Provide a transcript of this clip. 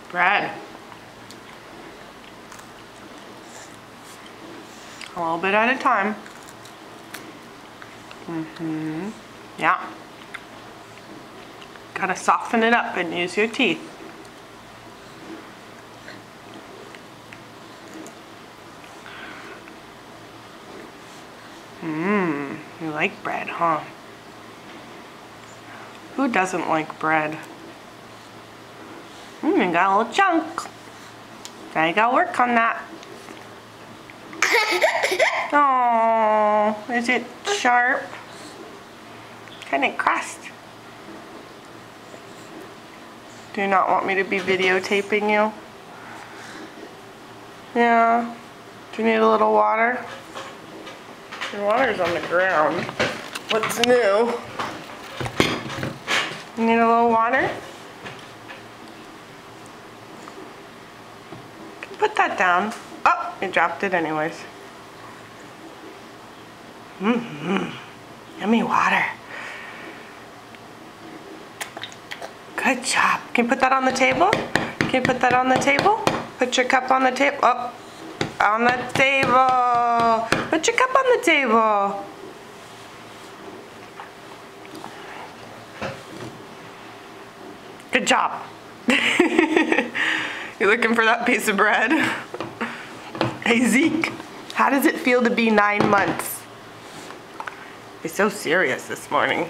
Bread. A little bit at a time. Yeah. Gotta soften it up and use your teeth. You like bread, huh? Who doesn't like bread? You got a little chunk. Now you gotta work on that. Oh, is it sharp? Kind of crust. Do you not want me to be videotaping you? Yeah. Do you need a little water? Your water's on the ground. What's new? You need a little water? Put that down. Oh, you dropped it anyways. Yummy water. Good job. Can you put that on the table? Can you put that on the table? Put your cup on the table. Oh, on the table. Put your cup on the table. Good job. You're looking for that piece of bread? Hey Zeke, how does it feel to be 9 months? He's so serious this morning.